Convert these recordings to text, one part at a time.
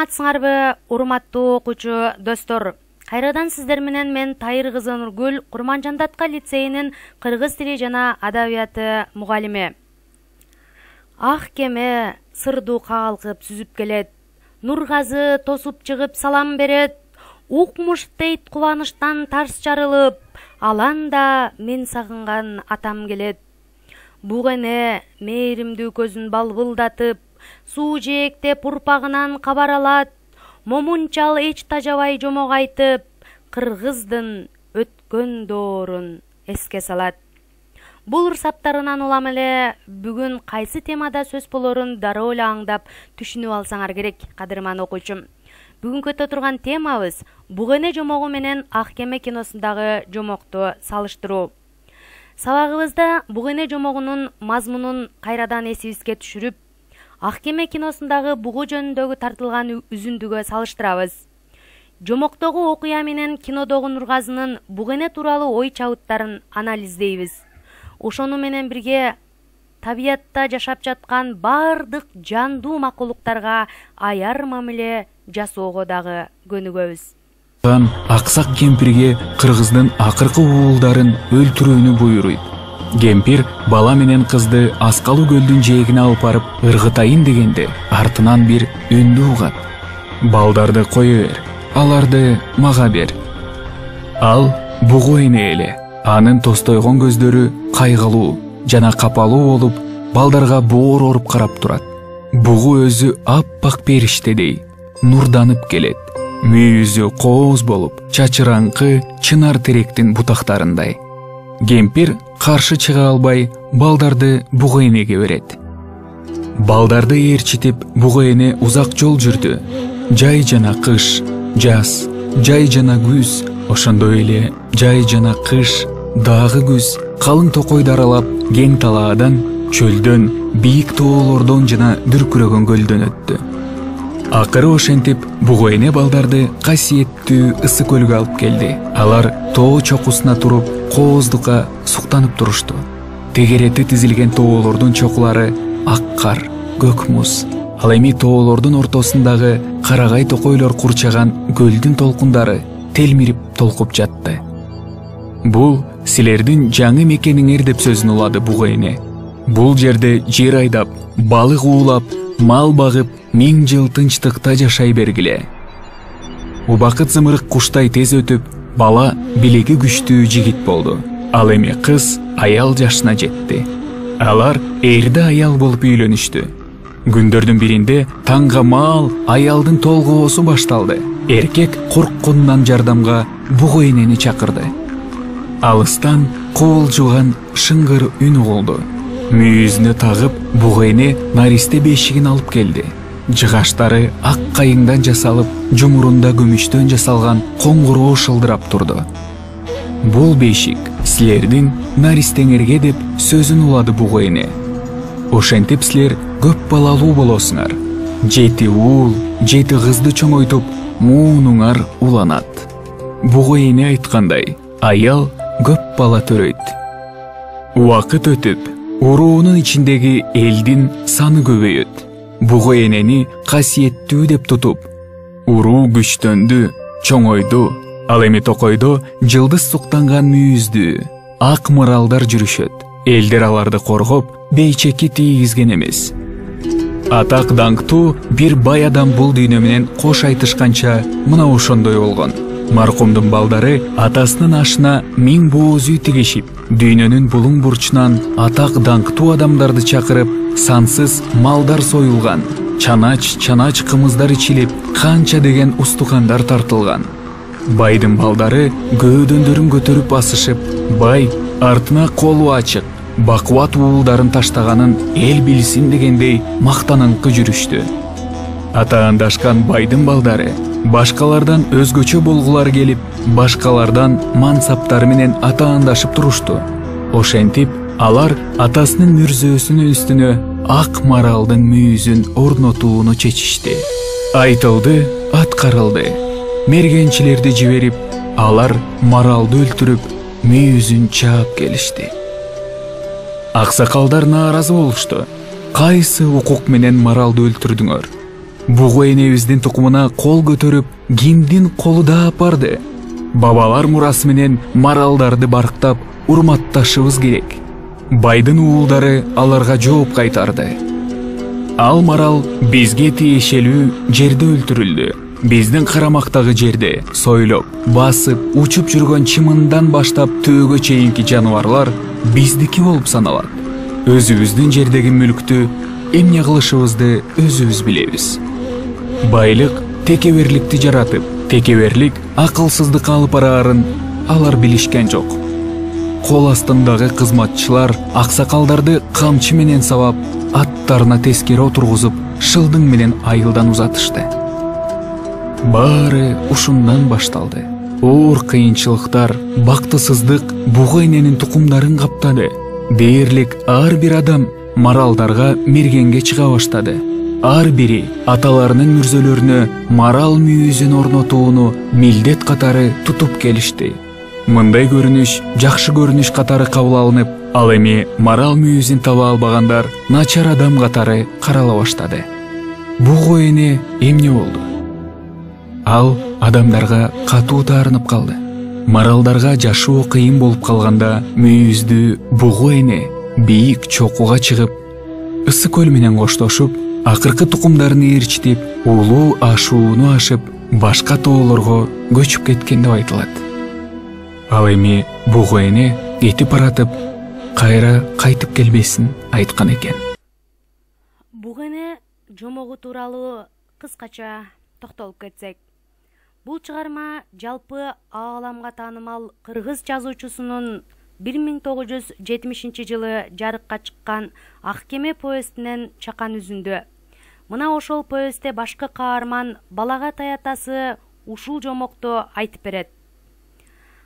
Саламатсыңарбы, урматтуу окуучу достор. Кайрадан сиздер менен мен Тайыр кызы Нургүл, Курманжандатка лицейинин кыргыз тили жана адабияты мугалими. Ак кеме сырдуу каалкып сүзүп келет. Нургазы тосуп чыгып салам берет. Укмуш дейт кубанычтан тарс жарылып, аланда мен сагынган атам келет. Бугене мээримдүү көзүн балбылдатып, суу жээктеп урпагынан кабар алат. Момунчал эч тажабай жомок айтып, кыргыздын өткөн доорун эске салат. Бул ырсаптарынан улам эле бүгүн кайсы темада сөз болорун дароо эле аңдап түшүнүп алсаңар керек, кадырман окуучум. Бүгүнкү өтө турган темабыз Бугене жомогу менен Ак кеме киносундагы жомокту салыштыруу. Сабагыбызда Бугене жомогунун мазмунун кайрадан эсибизге түшүрүп, Ак кеме киносундагы бугу жөнүндөгү тартылган үзүндүгө салыштырабыз. Жомоктогу окуя менен кинодогу Нургазынын Бугене тууралуу ой чабыттарын анализдейбиз. Ошону менен бирге табиятта жашап жаткан бардык жандуу макулуктарга аяр мамиле жасоого дагы көнүгөбүз. Аксак кемпирге кыргыздын акыркы уулдарын өлтүрүүнү буйруйт. Кемпир бала менен кызды Аскалуу көлдүн жээгине алып барып ыргытайын дегенде артынан бир үндү угат. Балдарды кое бер, аларды мага бер. Ал бугу эне эле. Анын тостойгон көздөрү кайгылуу жана капалуу болуп, балдарга боор оруп карап турат. Бугу өзү аппак периштедей нурданып келет. Мүйүзү кооз болуп, чачыраңкы чынар теректин бутактарындай. Кемпир каршы чыга албай, балдарды бугу энеге берет. Балдарды ээрчитип, бугу эне узак жол жүрдү. Жай жана кыш, жаз, жай жана күз, ошондой эле жай жана кыш, дагы күз, калың токойду аралап, кең талаадан, чөлдөн, бийик тоолордон жана дүркүрөгөн көлдөн өттү. Акыры ошентип, бугу эне балдарды касиеттүү ысык көлгө алып келди. Алар тоо чокусуна туруп, кооздукка суктанып турушту. Тегерети тизилген тоолордун чокулары ак кар, көк муз. Ал эми тоолордун ортосундагы карагай токойлор курчаган көлдүн толкундары телмирип толкуп жатты. Бул силердин жаңы мекениңер деп сөзүн улады бугу эне. Бул жерде жер айдап, балык уулап, мал багып, 1000 жыл тынчтыкта жашай бергиле. Убакыт зымырык куштай тез өтүп, бала билеги күчтүү жигит болду. Ал эми кыз аял жашына жетти. Алар эрде аял болуп үйлөнүштү. Күндөрдүн биринде таңга маал аялдын толгоосу башталды. Эркек коркконунан жардамга бугу энени чакырды. Алыстан коолжуган шыңгыр үн угулду. Мүйүзүнө тагып, бугу эне наристе бешигин алып келди. Жыгаштары ак кайыңдан жасалып, жумурунда күмүштөн жасалган коңгуроо шылдырап турду. Бул бешик силердин наристеңерге деп сөзүн улады бугу эне. Ошентип силер көп балалуу болосуңар. 7 уул, 7 кызды чоңойтуп, муунуңар уланат. Бугу эне айткандай, аял көп бала төрөйт. Убакыт өтүп, уруунун ичиндеги элдин саны көбөйөт. Бугу энени касиеттүү деп тутуп, уруу күчтөндү, чоңойду. Ал эми токойдо жылдыз суктанган мүйүздүү, ак мыралдар жүрүшөт. Элдер аларды коргоп, бейчеки тийгизген эмес. Атак даңктуу бир бай адам бул дүйнө менен кош айтышканча мына ошондой болгон. Маркумдун балдары атасынын ашына 1000 бооз үй тигишип, дүйнөнүн булуң бурчунан атак даңктуу адамдарды чакырып, сансыз малдар союлган, чанач кымыздар ичилип, канча деген устукандар тартылган. Байдын балдары көөдөндөрүн көтөрүп басышып, бай артына колу ачык, бакубат уулдарын таштаганын эл билсин дегендей мактаныңкы жүрүштү. Атаандашкан байдын балдары башкалардан өзгөчө болгулар келип, башкалардан мансаптары менен атаандашып турушту. Ошентип, алар атасынын мүрзөөсүнүн үстүнө ак маралдын мүйүзүн орнотууну чечишти. Айтылды, аткарылды. Мергенчилерди жиберип, алар маралды өлтүрүп, мүйүзүн чаап келишти. Аксакалдар нааразы болушту. Кайсы укук менен маралды өлтүрдүңөр? бугу энебиздин тукумуна кол көтөрүп, кимдин колу да апарды? Бабалар мурасы менен маралдарды барктап, урматташыбыз керек. Байдын уулдары аларга жооп кайтарды. Ал марал бизге тиешелүү жерде өлтүрүлдү. Биздин карамактагы жерде сойлоп, басып, учуп жүргөн чымындан баштап төөгө чейинки жаныбарлар биздики болуп саналат. Өзүбүздүн жердеги мүлктү эмне кылышыбызды өзүбүз билебиз. Байлык текеберликти жаратып, текеберлик акылсыздык алып бараарын алар билишкен жок. Кол астындагы кызматчылар аксакалдарды камчы менен сабап, аттарына тескери отургузуп, шылдың менен айылдан узатышты. Баары ушундан башталды. Оор кыйынчылыктар, бактысыздык бугу эненин тукумдарын каптады. Дээрлик ар бир адам маралдарга мергенге чыга баштады. Ар бири аталарынын мүрзөлөрүнө марал мүйүзүн орнотууну милдет катары тутуп келишти. Мындай көрүнүш жакшы көрүнүш катары кабыл алынып, ал эми марал мүйүзүн таба албагандар начар адам катары карала баштады. Бугу эне эмне болду? Ал адамдарга катуу таарынып калды. Маралдарга жашоо кыйын болуп калганда мүйүздүү бугу эне бийик чокуга чыгып, ысык көл менен коштошуп, акыркы тукумдарын ээрчитип, улуу ашууну ашып, башка тоолорго көчүп кеткен деп айтылат. Ал эми бугу эне кетип баратып, кайра кайтып келбесин айткан экен. Бугу эне жомогу тууралуу кыскача токтолуп кетсек, бул чыгарма жалпы ааламга таанымал кыргыз жазуучусунун 1970-жылы жарыкка чыккан Ак кеме повестинен чакан үзүндү. Мына ошол повестте башкы каарман Балагат атасы ушул жомокту айтып берет.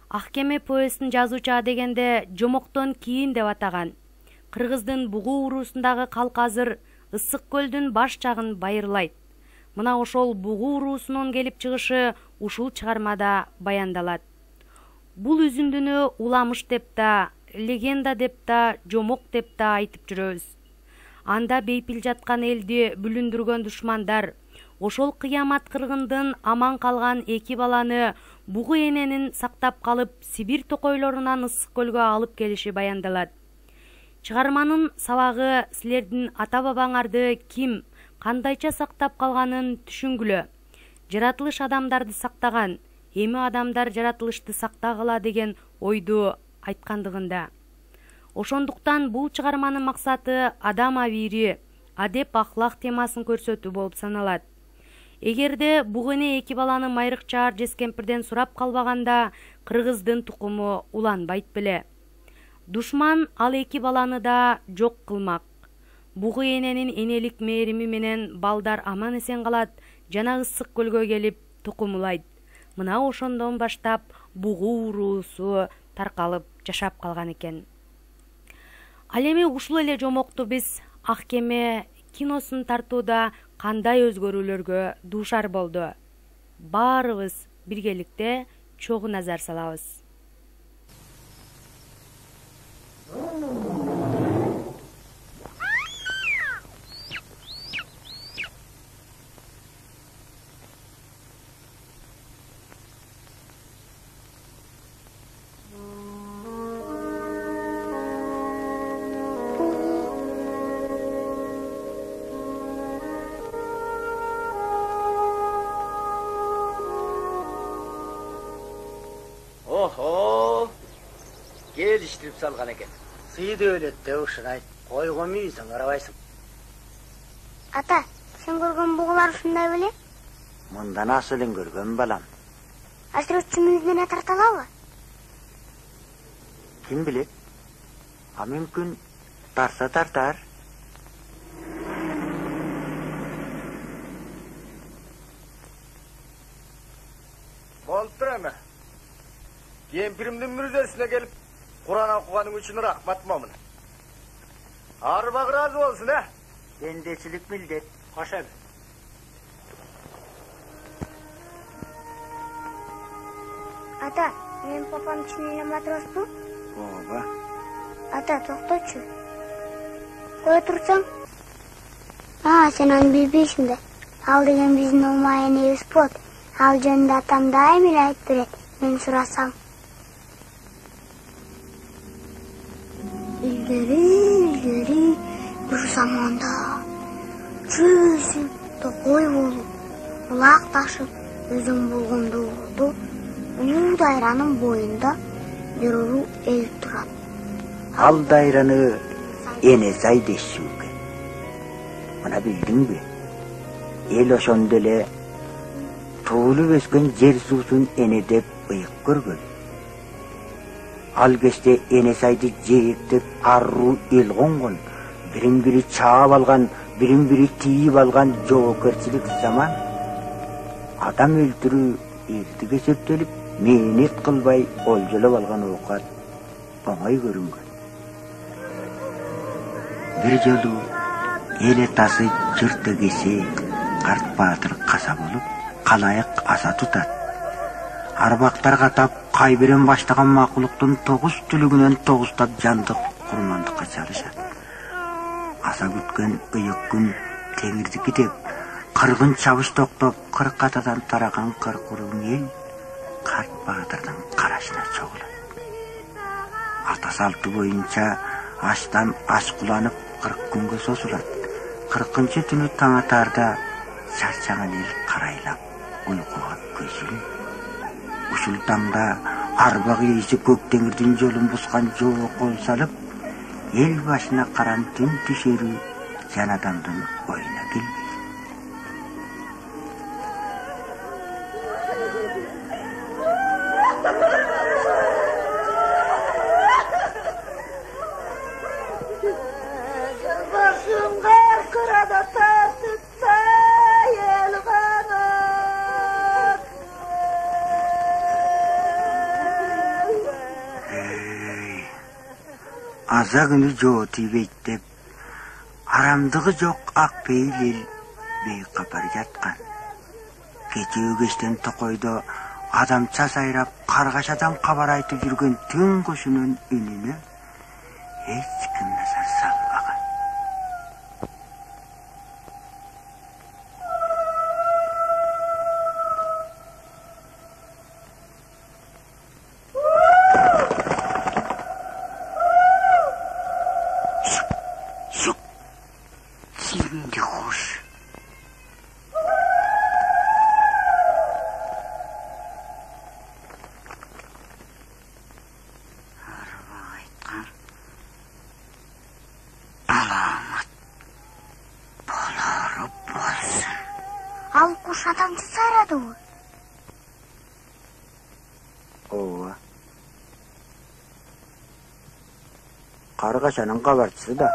Ак кеме повестин жазуучу дегенде жомоктон кийин деп атаган. Кыргыздын бугу уруусундагы калк азыр ысык көлдүн баш жагын байырлайт. Мына ошол бугу уруусунун келип чыгышы ушул чыгармада баяндалат. Бул үзүндүнү уламыш деп да, легенда деп да, жомок деп да айтып жүрөбүз. Анда бейпил жаткан элди бүлүндүргөн душмандар, ошол кыямат кыргындын аман калган 2 баланы бугу эненин сактап калып, Сибир токойлорунан ысык көлгө алып келиши баяндалат. Чыгарманын сабагы силердин ата-бабаңарды ким, кандайча сактап калганын түшүнгүлө. Жаратылыш адамдарды сактаган, эми адамдар жаратылышты сактагыла деген ойду айткандыгында. Ошондуктан бул чыгарманын максаты адам абийри, адеп ахлак темасын көрсөтүү болуп саналат. Эгерде бугу эне 2 баланы майрыкчаар жескемпирден сурап калбаганда, кыргыздын тукуму уланбайт беле. Душман ал 2 баланы да жок кылмак. Бугу эненин энелик мээрими менен балдар аман эсен калат, жана ысык көлгө келип тукумулайт. Мына ошондон баштап бугу уруусу таркалып жашап калган экен. Ал эми ушул эле жомокту биз Ак кеме киносун тартууда кандай өзгөрүүлөргө дуушар болду? Баарыбыз биргеликте чогуу назар салабыз. Oho, geliştirip salgan eken. Sıyı da öyle de uşunay. Koygon muyusun, arabaysın. Ata, sen görgön buğular uşunday bile? Mında nasılın görgön balam? Aşırıçın yüzüne tartalavı? Kim bilir? Ha mümkün tarsa tartar. Boltur ama. Kempirimdin mürzesine gelip Kur'an okuganın için rahmat mamın. Arbak razı olsun ha. Bendecilik millet. Hoş abi. Ata, benim papam Çinli matros bu. Baba. Ata, toxtaçı. Koya tursan. Aa, sen hani bilbeysin de. Ал деген биздин олмай энебиз болот. Ал жөнүндө атам дайым эле айтып берет. Мен сурасам. Илгери бир заманда чөйсүп кой болуп, булак ташып, өзүң болгондо болду. Улуу дайранын боюнда бир уру эл турат. Ал дайраны Энесай дешүүгө. Мына билдиңби? Эл ошондо эле туулуп өскөн жер суусун эне деп ыйык көргөн. Ал кезде Энесайды жээктеп арруу эл конгон, бирин бири чаап алган, бирин бири тийип алган жоокерчилик заман. Адам өлтүрүү эртег эсептелип, мээнет кылбай олжолоп алган оокат оңой көрүнгөн. Бир жолу эл атасы жырты кесе, карт баатыр каса болуп, калайык аса тутат. Арбактар катап, кайбирен баштаган макулуктун 9 түлүгүнөн 9тап жандык курмандыкка чалышат. Аса күткөн ыйык күн теңирдики деп, кыргын чабыш токтоп, 40 катадан тараган 40 урун эл карт баатырдын карашына чогулат. Ата салты боюнча аштан аш куланып 40 күнгө созулат. 40-чы түнү таң атарда чарчаган эл карайлап уйкуга көзүн. Ушул таңда арба кийиси көк теңирдин жолун бускан жоо кол салып, эл башына карантин түшөрү жан адамдын оюна келбейт. Аза күнү жоо тийбейт деп, арамдыгы жок ак пейил эл бейкапар жаткан. Кечээ кештен токойдо адамча сайрап, каргашадан кабар айтып жүргөн түн кушунун үнүнө эч ким назар салбаган. Ал куш адамды сайрадыбы? Ооба. Каргашанын кабарчысы да.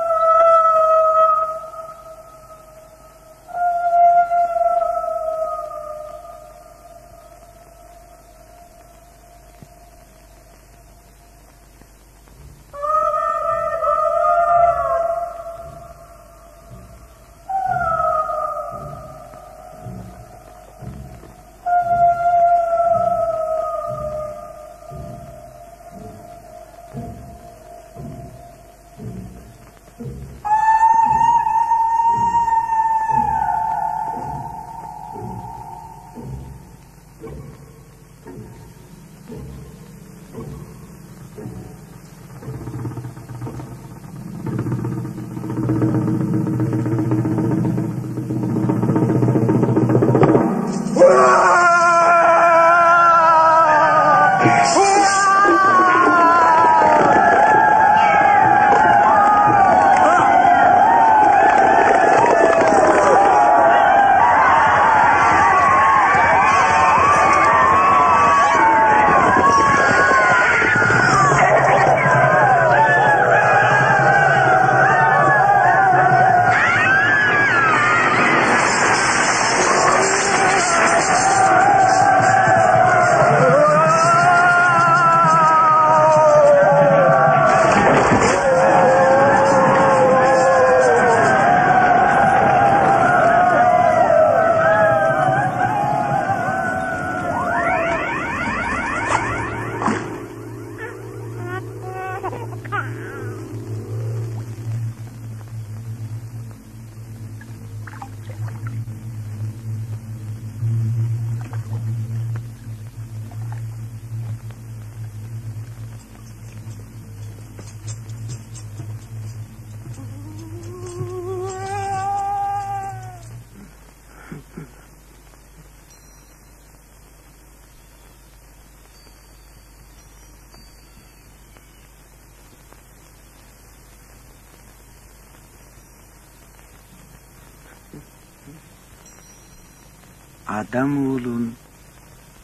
Adam oğlun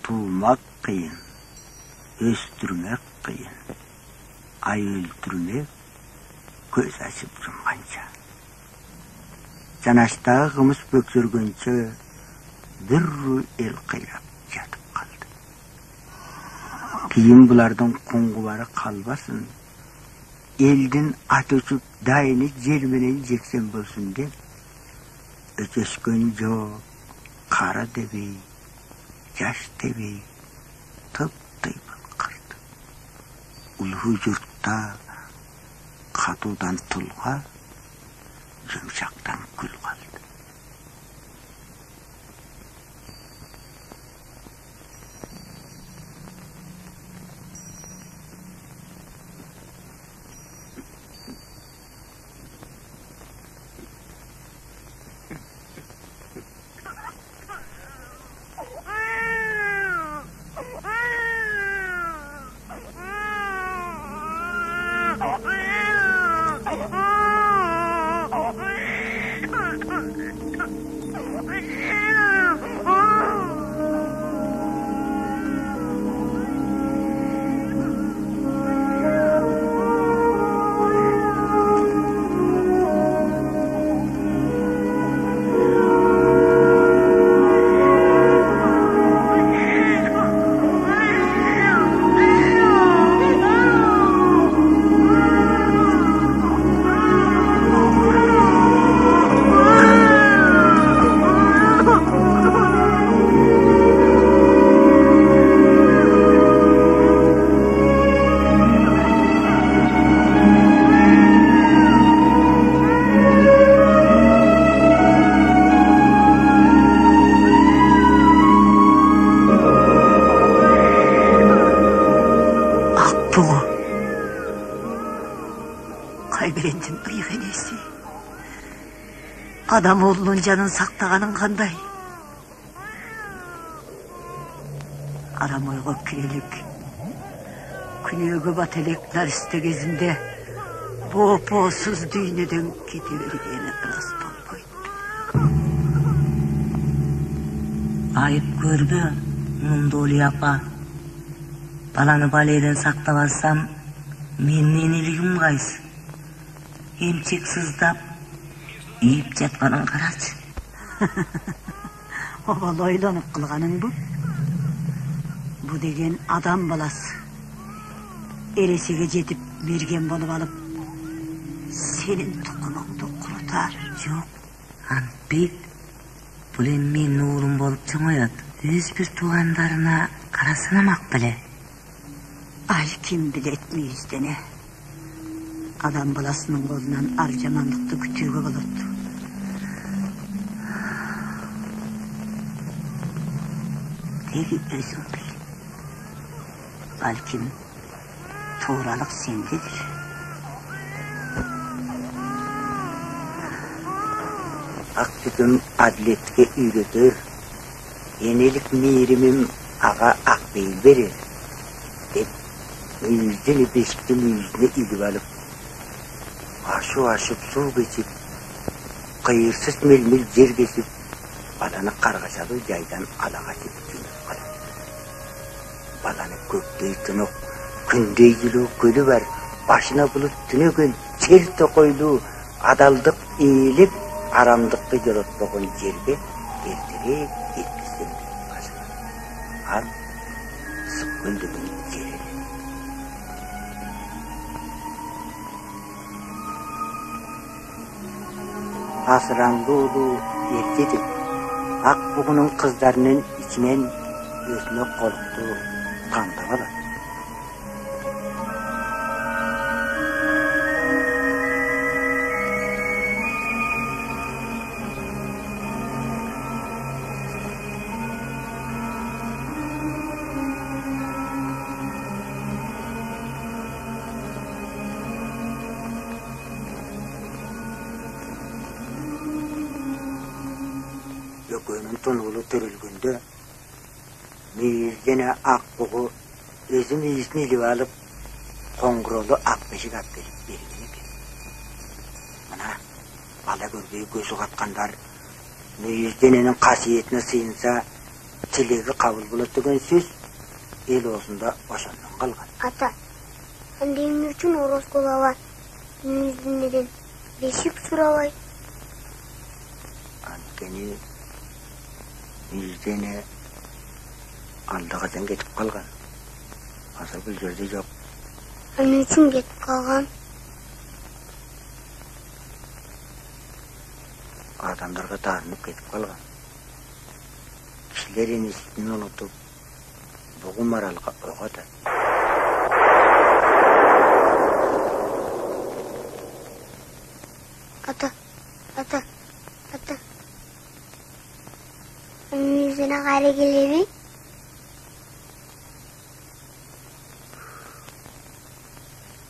tuğmak kıyın, östürmek kıyın, ay öldürmek göz açıp durmanca. Canaştağı gımız böksürgünce bir ruh el kıyrap yatıp kaldı. Kiyim bulardan konguvarı kalbasın, eldin at uçup dayını cermenen jeksen bolsun dep, öteşkön yok, kara debey, yaş debey, tıp-tıybın kırdı. Uluhu yurtta kadudan tulga, yumşaktan gül kaldı. Kaybelendin bıyık enesi. Adam oğlunun canın saktağanın kanday. Aramayga kirelik. Künöge batelekler iste gezinde boğsuz düğüneden gidivergeni rast olmaydı. Ayıp görbe, Mundoli yapa. Balanı baleyden saktavarsam, men iligim gays. Emçek sızdap, yiyip jatkanın karaç. Oval oylanıp kılganın bu. Bu degen adam balası. Eresige jetip mergen bolup alıp, senin tukunungdu kurutar. Yok, Antbek, bulen men oğlum bolup çıngayat. Öz bir tuğandarına karasınamak bile. Ay kim bilet miyiz dene. Adam balasının kolundan arcamanlıkta kütüğü bulurdu. Tegi özüm bil. Balkim tuğralık sendedir. Aktüdüm adletke üredir, yenelik mirimim ağa akbeyil verir, dep müjdeli beşikli müjdene ilip alıp, aşıp su geçip, kıyırsız melmel yer geçip, balanı kargaşalı yaydan alağa tepkin kalan. Balanı köktey tınık, kündey yılı gölü var, başına bulut tünögün, çer tokoylu, adaldık eğilip, aramdıkta yolotmakon yerbe, erdirek yetkizdim başına. Al, sıkkıldımın yeri. Asıran dolu erkedim. Ak buğunun kızlarının içinen özüne korktu, kandavalar. Göğünün tonulu törülgünde meyizgene ak buğu özüm iyisini ilip alıp kongurolu ak beşik at verip bergeni bir. Bana bala görbeyi gözü katkanlar meyizgenenin kasiyetine sıyınsa tilegi kabul bulat degen söz el osunda oşandan kalgan. Ata, andemin üçün oros kolavar. Yüzünden beşik surabay. Antkeni yüzdene aldağadan getip kalgan. Asa bir yerde yok. Anne üçün getip kalgan. Adamlarga tarınıp getip kalgan. Kişilerin ismini unutup bugün maralga oğada. Ata. Yüzüne kare gelebi.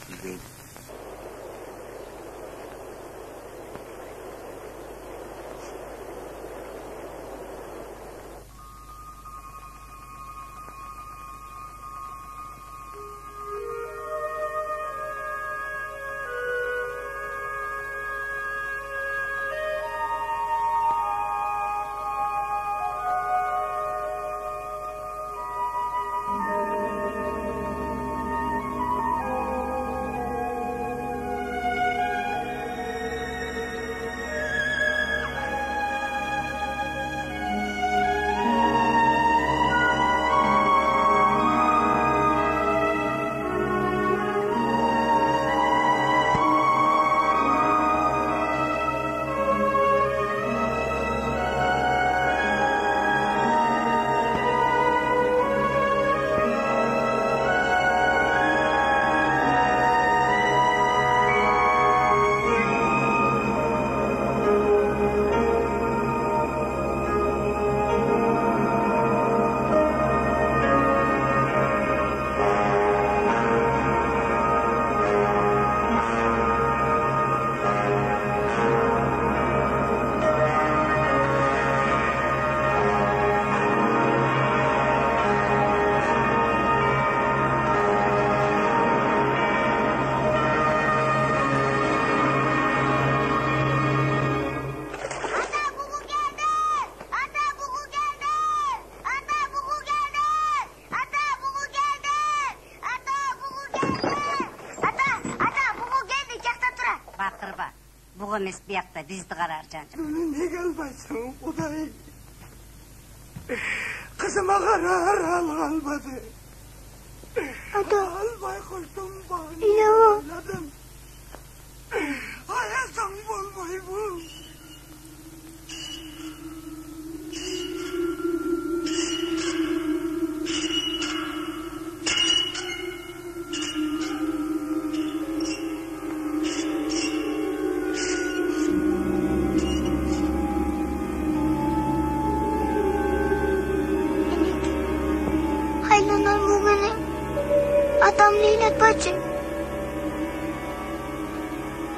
Bileyim. Emez bir yakta bizdi karar cancım. Ne gelmezsin Kuday? Kızıma karar almadı. Almay koydum bana. Evladım. Hayatım olmayı bu. Bacım.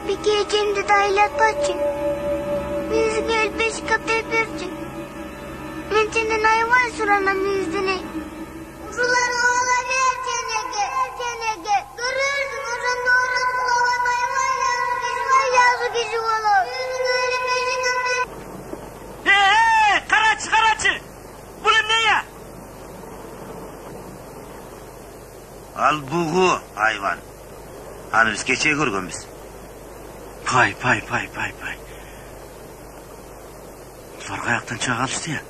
Bir gecemde dayılat bacım. Yüzünü elbeşi kapıya bürcüm. Ben senden hayvan suranam yüzüne. Uçular olabilir cenege. Görürsün uzun orası olan hayvan yazı gücü olur. Yüzünü elbeşi kapıya. Karaçı. Bu ne ya? Al buğu hayvan. Hani biz geçeye görgönbüz. Pay. Ular kayaktan çığa kalıştı ya.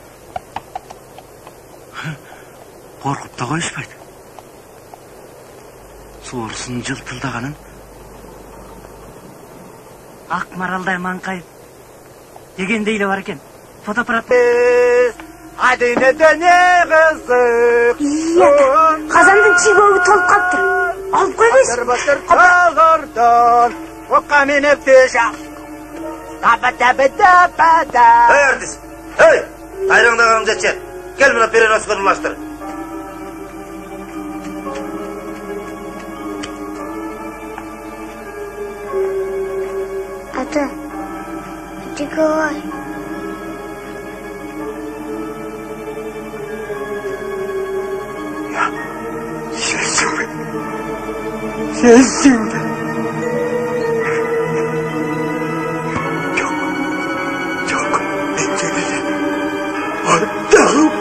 Korkup da koyuşmaydı. Soğursun cıltıldaganın. Akmaralday mankayıp. Degen deyle var eken. Fotoğraf. Hadi ne dene kızık. Kazandın çiğboğu tolup kaptır. Alıp koymayız. Batır sağırdan. O kamine peşa. Tabata. Hey artist. Hey. Ayrıngdan amcatçı. Gel buna peri raskanı ulaştır. Ata. Hadi koy. Sensin de. Çok pencereli. Allah'ım.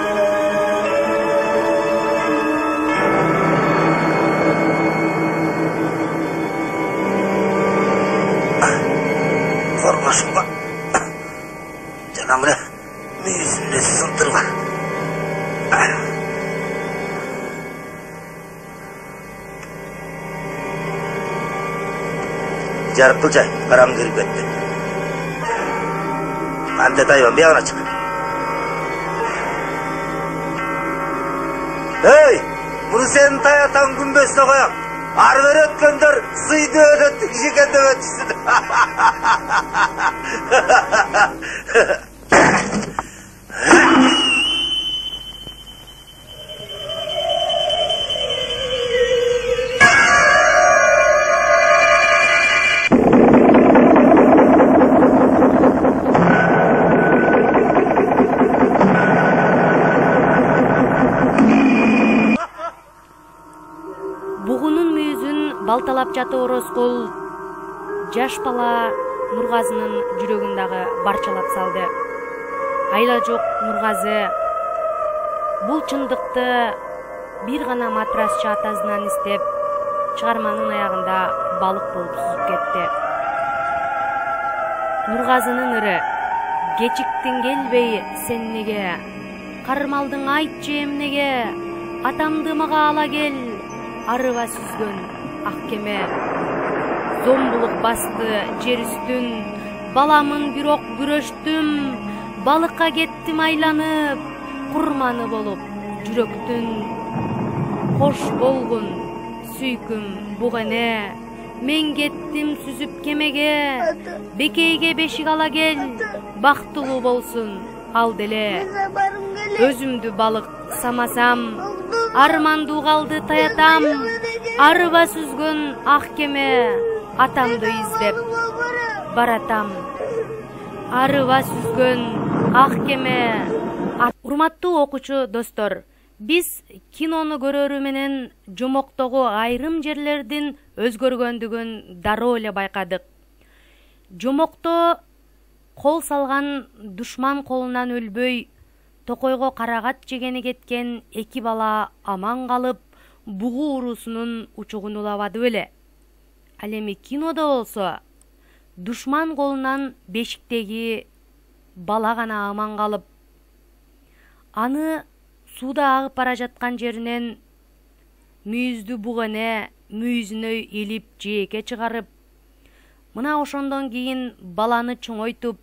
жарык кылчай, караң кирип кетти. Анте тайбан биягына чык. Эй, bunu senin tayatan gümbesine koyak. Arver ötkender sıydı ödettik jikende ötüsün. Бугунун мүйүзүн балталап жатып Ороскол жаш бала Нургазынын жүрөгүн дагы барчалап салды. Айла жок Нургазы бул чындыкты бир гана матрасчы атасынан издеп, чыгарманын аягында балык болуп сүзүп кетти. Нургазынын ыры: кечиктиң келбей сен неге? Кармалдың айтчы эмнеге? Атамды мага ала кел. Арыба сүзгөн ак кеме. Зомбулук басты жер үстүн. Баламын бирок күрөштүм. Балыкка кеттим айланып. Курманы болуп жүрөктүн. Кош болгун сүйкүм бугене. Мен кеттим сүзүп кемеге. Бекейге бешик ала кел. Бактылуу болсун ал деле. Өзүмдү балык самасам. Арманды угалды таятам. Арыба сүзгөн ак кеме. Атамды издеп баратам. Арыба сүзгөн ак кеме. Урматтуу окуучу достор, биз кинону көрөрү менен жомоктогу айрым жерлердин өзгөргөндүгүн дароо эле байкадык. Жомокто кол салган душман колунан өлбөй, токойго карагат жегени кеткен эки бала аман калып, бугу уруусунун учугун улабады беле. Ал эми кинодо болсо, душман колунан бешиктеги бала гана аман калып, аны сууда агып бара жаткан жеринен мүйүздү бугене мүйүзүнө илип жээкке чыгарып, мына ошондон кийин баланы чоңойтуп,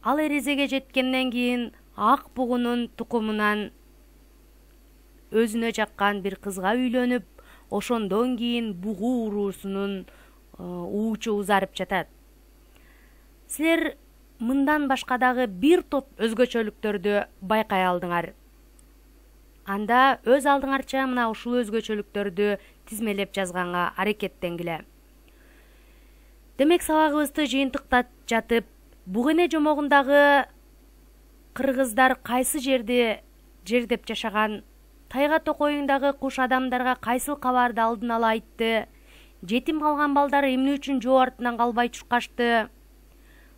ал эрезеге жеткенден кийин ак бугунун тукумунан өзүнө жаккан бир кызга үйлөнүп, ошондон кийин бугу уруусунун уучу узарып жатат. Силер мындан башка дагы бир топ өзгөчөлүктөрдү байкай алдыңар. Анда өз алдыңарча мына ушул өзгөчөлүктөрдү тизмелеп жазганга аракеттенгиле. Демек, сабагыбызды жыйынтыктап жатып, бугене жомогундагы кыргыздар кайсы жерди жердеп жашаган, тайга токоюңдагы куш адамдарга кайсыл кабарды алдын ала айтты, жетим калган балдар эмне үчүн жоо артынан калбай чуркашты,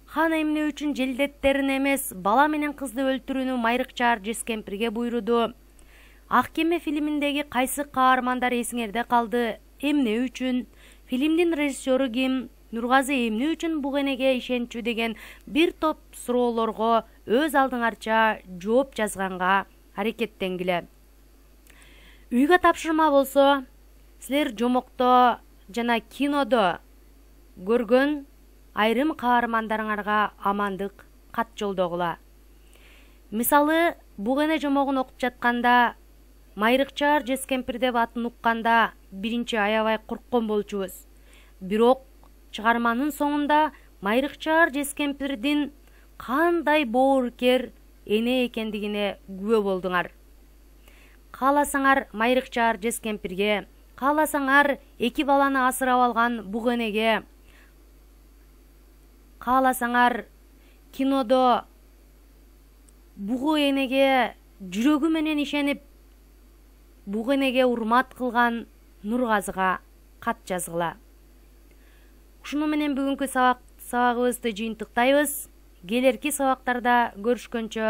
хан эмне үчүн желдеттерин эмес, бала менен кызды өлтүрүүнү Майрыкчаар Жескемпирге буйруду, Ак кеме фильминдеги кайсы каармандар эсиңерде калды, эмне үчүн, фильмдин режиссеру ким, Нургазы эмне үчүн бугенеге ишенчү деген бир топ суроолорго өз алдыңарча жооп жазганга аракеттенгиле. Үйгө тапшырма болсо, силер жомокто жана кинодо көргөн айрым каармандарыңарга амандык кат жолдогула. Мисалы, бугене жомогун окуп жатканда, Майрыкчаар Жескемпир деп атын укканда биринчи аябай корккон болчубуз. Бирок чыгарманын соңунда Майрыкчаар Жескемпирдин кандай боорукер эне экендигине күбө болдуңар. Кааласаңар Майрыкчаар Жескемпирге, кааласаңар эки баланы асырап алган бугенеге, кааласаңар кинодо бугу энеге жүрөгү менен ишенип, бугенеге урмат кылган Нургазыга кат жазгыла. Ушуну менен бүгүнкү сабагыбызды жыйынтыктайбыз. Келерки сабактарда көрүшкөнчө